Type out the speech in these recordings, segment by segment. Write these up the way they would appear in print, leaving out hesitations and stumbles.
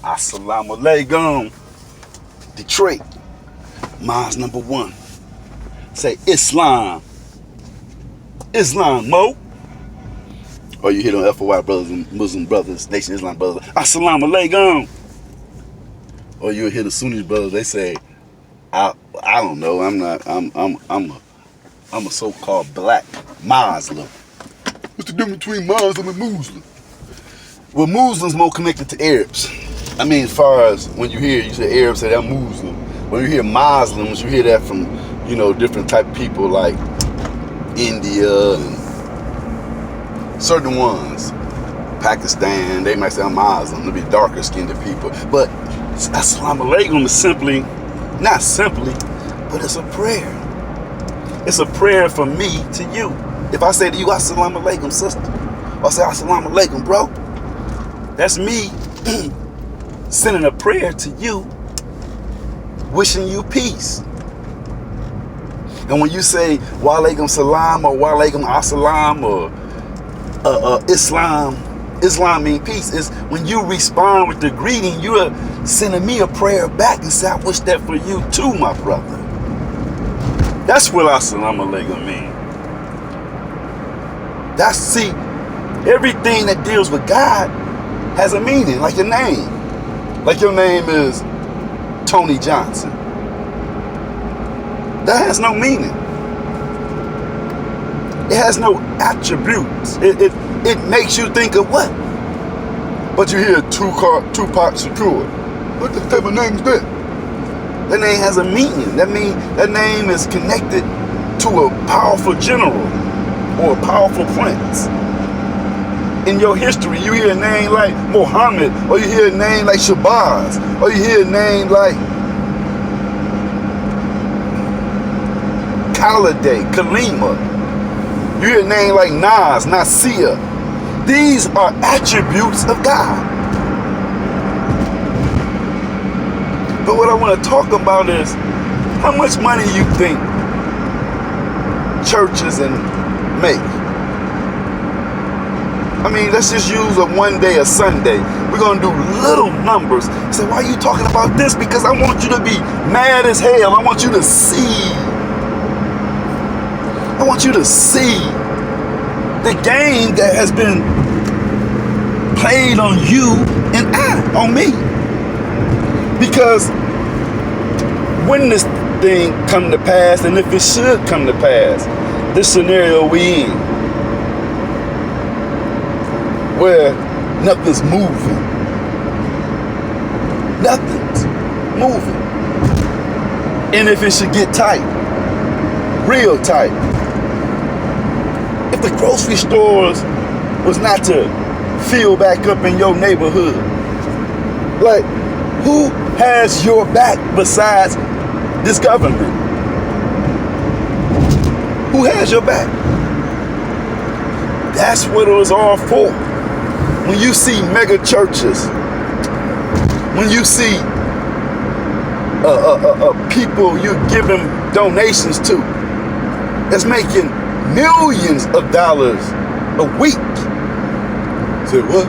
Assalamu alaikum. Detroit. Mine's number one. Say Islam. Islam, Mo. Or you hit on FOY brothers and Muslim brothers, Nation Islam brothers. Assalamu alaikum. Or you hit the Sunni brothers, they say, I don't know, I'm a so-called black Muslim. What's the difference between Muslim and Muslim? Well, Muslims more connected to Arabs. I mean, as far as when you say Arabs, say they're Muslim. When you hear Muslims, you hear that from, different type of people like India and certain ones. Pakistan, they might say I'm Muslim. They'll be darker skinned people. But Assalamu alaikum is simply, not simply, but it's a prayer. It's a prayer from me to you. If I say to you, Assalamu alaikum, sister, or I say Assalamu alaikum, bro, that's me sending a prayer to you, wishing you peace. And when you say wa alaikum salam or wa alaikum assalam or Islam mean peace, is when you respond with the greeting, you are sending me a prayer back and say, I wish that for you too, my brother. That's what Assalamu alaikum mean. See, everything that deals with God has a meaning, like your name. Like your name is Tony Johnson. That has no meaning. It has no attributes. It makes you think of what? But you hear Tupac Shakur. What the type of name is that? That name has a meaning. That means that name is connected to a powerful general or a powerful prince. In your history, you hear a name like Muhammad, or you hear a name like Shabazz, or you hear a name like Khalida, Kalima. You hear a name like Nas, Nasir. These are attributes of God. But what I want to talk about is how much money you think churches make. I mean, let's just use one day, a Sunday. We're going to do little numbers. Say, why are you talking about this? Because I want you to be mad as hell. I want you to see. I want you to see the game that has been played on you and on me. Because when this thing come to pass, and if it should come to pass, this scenario we in, where nothing's moving. Nothing's moving. And if it should get tight, real tight, if the grocery stores was not to fill back up in your neighborhood, like, who has your back besides this government? Who has your back? That's what it was all for. When you see mega churches, when you see people you're giving donations to that's making millions of dollars a week. Say what?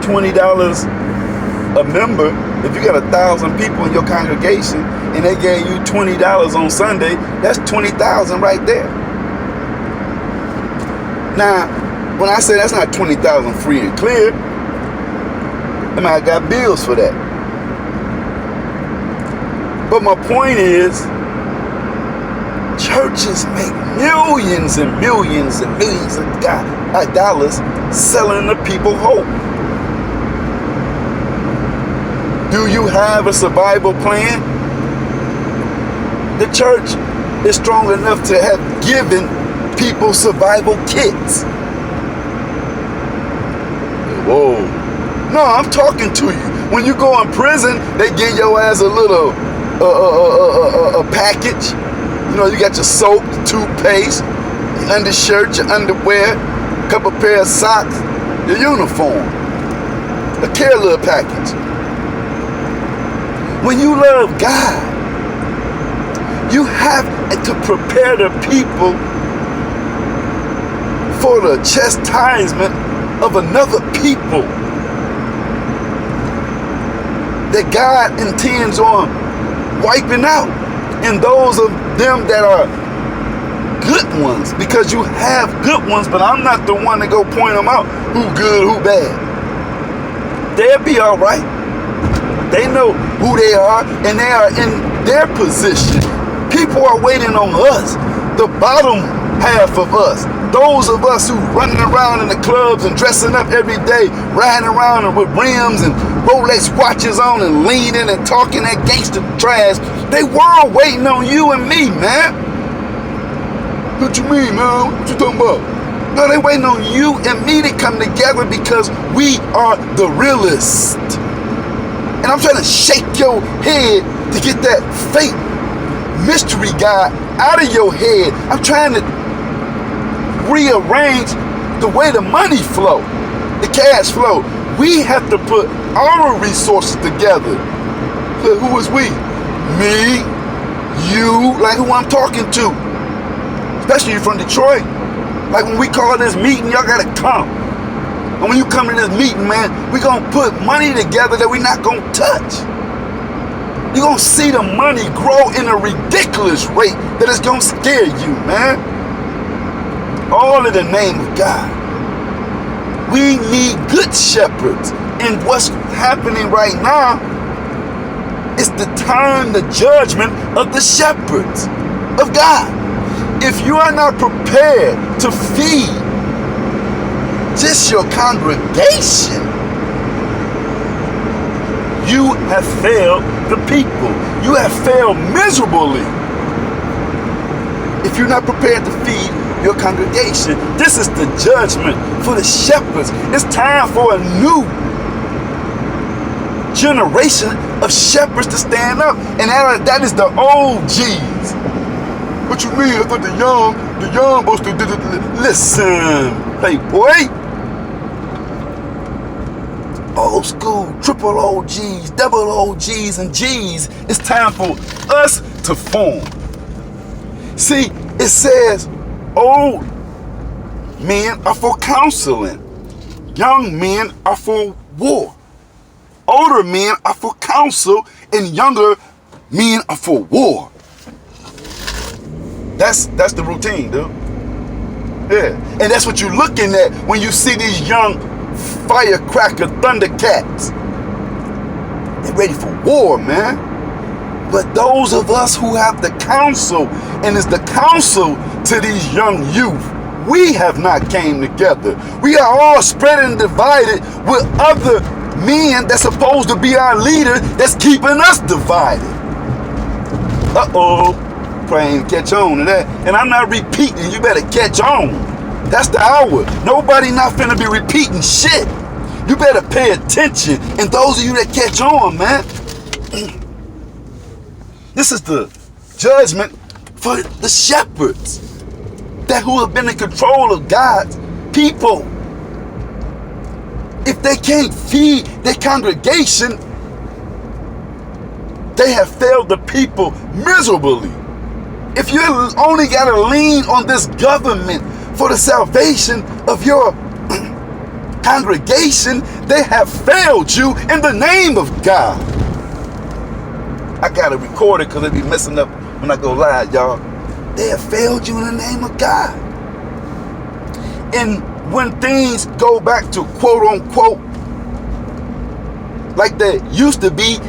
$20 a member. If you got 1,000 people in your congregation and they gave you $20 on Sunday, that's 20,000 right there. Now, when I say that's not 20,000 free and clear, I mean, I got bills for that. But my point is, churches make millions and millions and millions of dollars selling the people hope. Do you have a survival plan? The church is strong enough to have given people survival kits. Whoa. No, I'm talking to you. When you go in prison, they give your ass a little a package. You got your soap, toothpaste, your undershirt, your underwear, a couple pair of socks, your uniform. A care little package. When you love God, you have to prepare the people for the chastisement of another people that God intends on wiping out, and those of them that are good ones, because you have good ones, but I'm not the one to go point them out who good, who bad. They'll be all right. They know who they are, and they are in their position. People are waiting on us, the bottom half of us, those of us who running around in the clubs and dressing up every day, riding around with rims and Rolex watches on and leaning and talking that gangster trash. They were waiting on you and me, man. What you mean, man? What you talking about? No, they waiting on you and me to come together because we are the realists. And I'm trying to shake your head to get that fake mystery guy out of your head. I'm trying to rearrange the way the money flow, the cash flow. We have to put our resources together. So who is we? Me, you, like who I'm talking to. Especially you from Detroit. Like when we call this meeting, y'all gotta come. And when you come to this meeting, man, we gonna put money together that we not gonna touch. You're gonna see the money grow in a ridiculous rate that it's gonna scare you, man. All in the name of God. We need good shepherds. And what's happening right now is the time, the judgment of the shepherds of God. If you are not prepared to feed just your congregation, you have failed the people. You have failed miserably. If you're not prepared to feed your congregation, this is the judgment for the shepherds. It's time for a new generation of shepherds to stand up. And that is the OGs. What you mean? I thought the young supposed to do it. Listen, playboy. Old school, triple OGs, double OGs, and G's. It's time for us to form. See, it says old men are for counseling. Young men are for war. Older men are for counsel, and younger men are for war. That's the routine, dude. Yeah. And that's what you're looking at when you see these young firecracker Thundercats. They're ready for war, man. But those of us who have the counsel, and it's the counsel to these young youth, we have not came together. We are all spread and divided with other men that's supposed to be our leader that's keeping us divided. Uh-oh. Praying catch on to that. And I'm not repeating, you better catch on. That's the hour. Nobody not finna be repeating shit. You better pay attention. And those of you that catch on, man, this is the judgment for the shepherds that who have been in control of God's people. If they can't feed their congregation, they have failed the people miserably. If you only got to lean on this government for the salvation of your congregation, they have failed you in the name of God. I got to record it because it be messing up when I go live, y'all. They have failed you in the name of God. And when things go back to quote unquote like they used to be,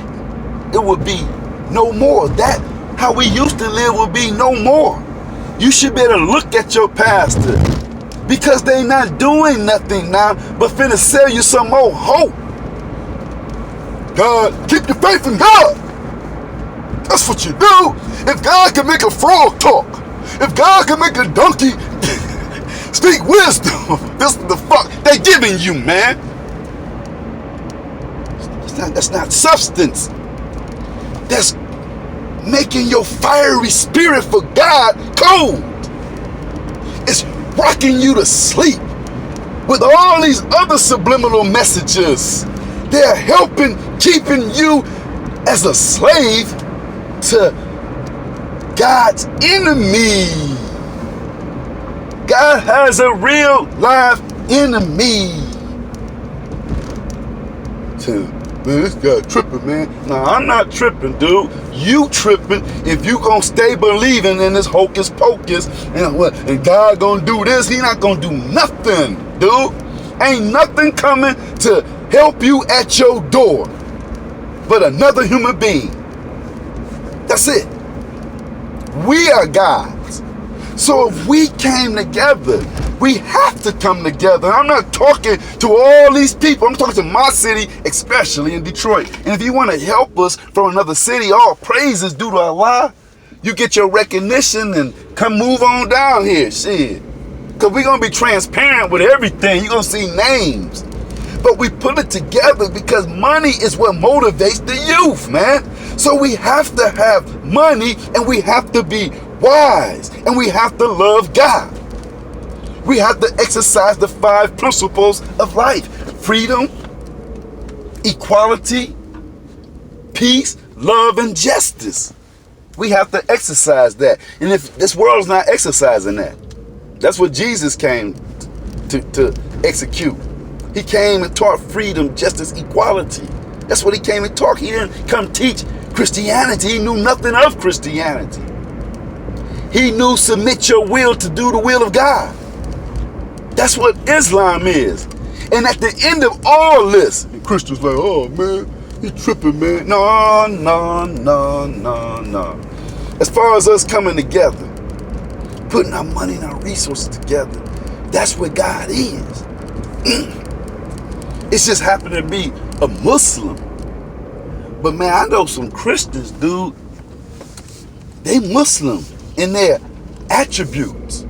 it would be no more. That how we used to live will be no more. You should better look at your pastor, because they not doing nothing now but finna sell you some more hope. God, keep your faith in God. That's what you do. If God can make a frog talk, if God can make a donkey speak wisdom, this is the fuck they giving you, man. That's not substance. That's making your fiery spirit for God cold. It's rocking you to sleep with all these other subliminal messages. They're helping, keeping you as a slave to God's enemy. God has a real live enemy. Man, this guy tripping, man. Nah, I'm not tripping, dude. You tripping if you gonna stay believing in this hocus pocus and God gonna do this. He not gonna do nothing, dude. Ain't nothing coming to help you at your door but another human being. That's it. We are gods. So if we came together, we have to come together. I'm not talking to all these people. I'm talking to my city, especially in Detroit. And if you want to help us from another city, all praises due to Allah. You get your recognition and come move on down here. Shit. Because we're going to be transparent with everything. You're going to see names. But we put it together because money is what motivates the youth, man. So we have to have money and we have to be wise and we have to love God. We have to exercise the 5 principles of life: freedom, equality, peace, love, and justice. We have to exercise that. And if this world's not exercising that, that's what Jesus came to execute. He came and taught freedom, justice, equality. That's what he came and taught. He didn't come teach Christianity. He knew nothing of Christianity. He knew submit your will to do the will of God. That's what Islam is. And at the end of all this, Christians like, oh man, you tripping, man. No. As far as us coming together, putting our money and our resources together, that's what God is. It's just happened to be a Muslim. But man, I know some Christians, dude. They Muslim in their attributes.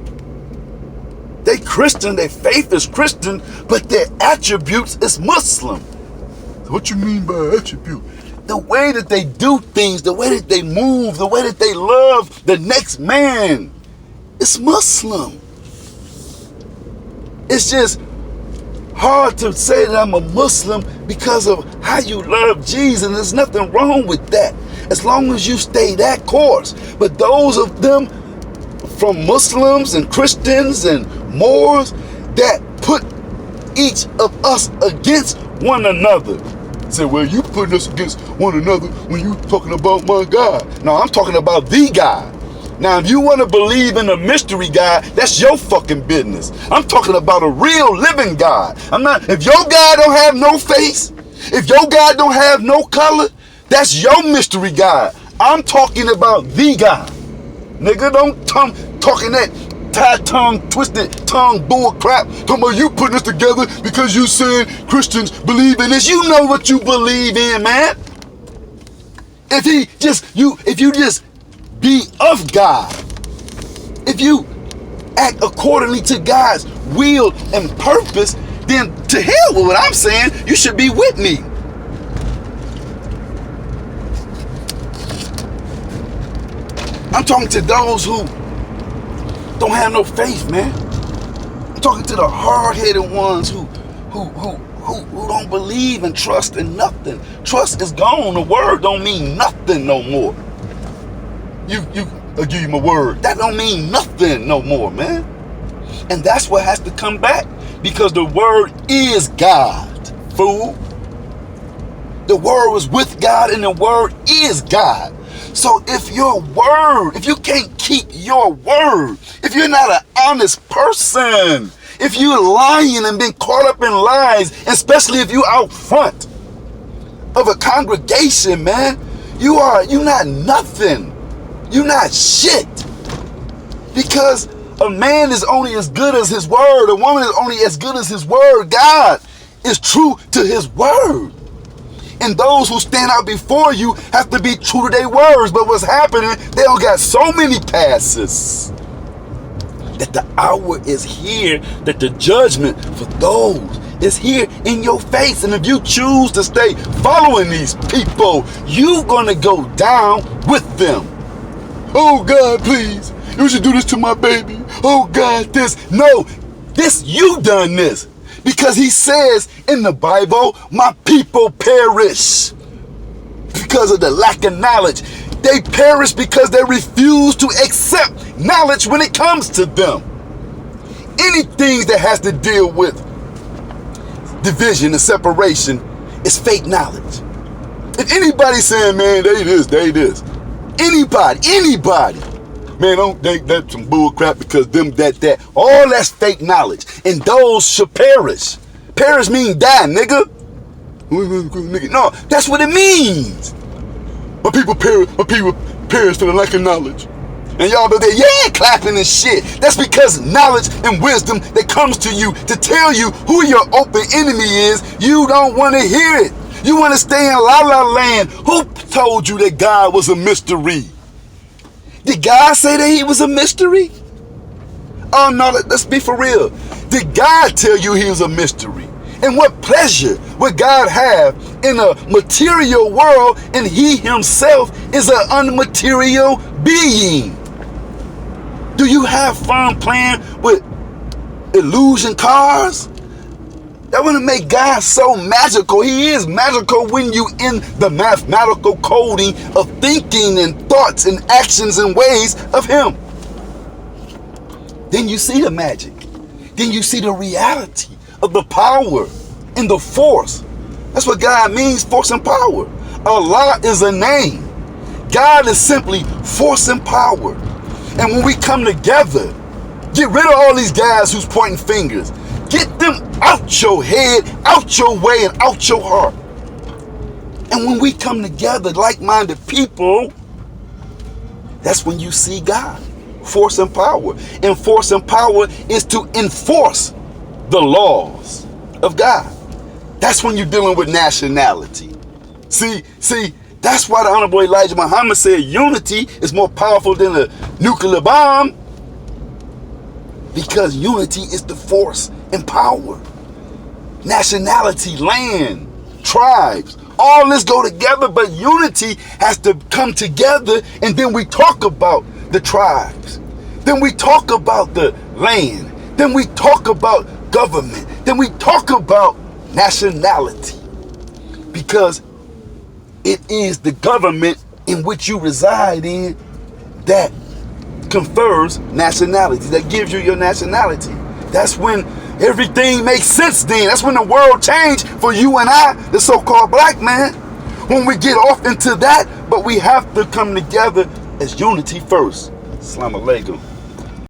They Christian, their faith is Christian, but their attributes is Muslim. So what you mean by attribute? The way that they do things, the way that they move, the way that they love the next man. It's Muslim. It's just hard to say that I'm a Muslim because of how you love Jesus. And there's nothing wrong with that, as long as you stay that course. But those of them from Muslims and Christians and Moors that put each of us against one another. Say, well, you putting us against one another when you talking about my God. No, I'm talking about the God. Now, if you want to believe in a mystery God, that's your fucking business. I'm talking about a real living God. If your God don't have no face, if your God don't have no color, that's your mystery God. I'm talking about the God. Nigga, don't talking that tied tongue, twisted tongue bull crap. Talking about you putting us together because you saying Christians believe in this. You know what you believe in, man. If you just be of God, if you act accordingly to God's will and purpose, then to hell with what I'm saying, you should be with me. I'm talking to those who don't have no faith, man. I'm talking to the hard-headed ones who don't believe and trust in nothing. Trust is gone. The word don't mean nothing no more. I'll give you my word. That don't mean nothing no more, man. And that's what has to come back, because the word is God, fool. The word was with God and the word is God. So if you can't keep your word, if you're not an honest person, if you're lying and been caught up in lies, especially if you're out front of a congregation, man, you're not nothing. You're not shit. Because a man is only as good as his word. A woman is only as good as his word. God is true to his word. And those who stand out before you have to be true to their words. But what's happening, they don't got so many passes that the hour is here, that the judgment for those is here in your face. And if you choose to stay following these people, you're going to go down with them. Oh, God, please. You should do this to my baby. Oh, God, this. No, you done this. Because he says in the Bible, my people perish because of the lack of knowledge. They perish because they refuse to accept knowledge when it comes to them. Anything that has to deal with division and separation is fake knowledge. If anybody's saying, man, they this, anybody, man, don't think that's some bull crap because them, that, all that's fake knowledge. And those should perish. Perish means die, nigga. No, that's what it means. But people perish for the lack of knowledge. And y'all be there, yeah, clapping and shit. That's because knowledge and wisdom that comes to you to tell you who your open enemy is, you don't want to hear it. You want to stay in la la land. Who told you that God was a mystery? Did God say that he was a mystery? Oh no, let's be for real. Did God tell you he was a mystery? And what pleasure would God have in a material world and he himself is an unmaterial being? Do you have fun playing with illusion cars? That wouldn't make God so magical. He is magical when you in the mathematical coding of thinking and thoughts and actions and ways of him. Then you see the magic. Then you see the reality of the power and the force. That's what God means, force and power. Allah is a name. God is simply force and power. And when we come together, get rid of all these guys who's pointing fingers. Get them out your head, out your way, and out your heart. And when we come together, like-minded people, that's when you see God. Force and power. And force and power is to enforce the laws of God. That's when you're dealing with nationality. See, that's why the Honorable Elijah Muhammad said unity is more powerful than a nuclear bomb. Because unity is the force and power. Nationality, land, tribes, all this go together, but unity has to come together, and then we talk about the tribes. Then we talk about the land. Then we talk about government. Then we talk about nationality. Because it is the government in which you reside in that confers nationality, that gives you your nationality. That's when everything makes sense then. That's when the world changed for you and I, the so-called black man. When we get off into that, but we have to come together as unity first. Assalamu alaikum.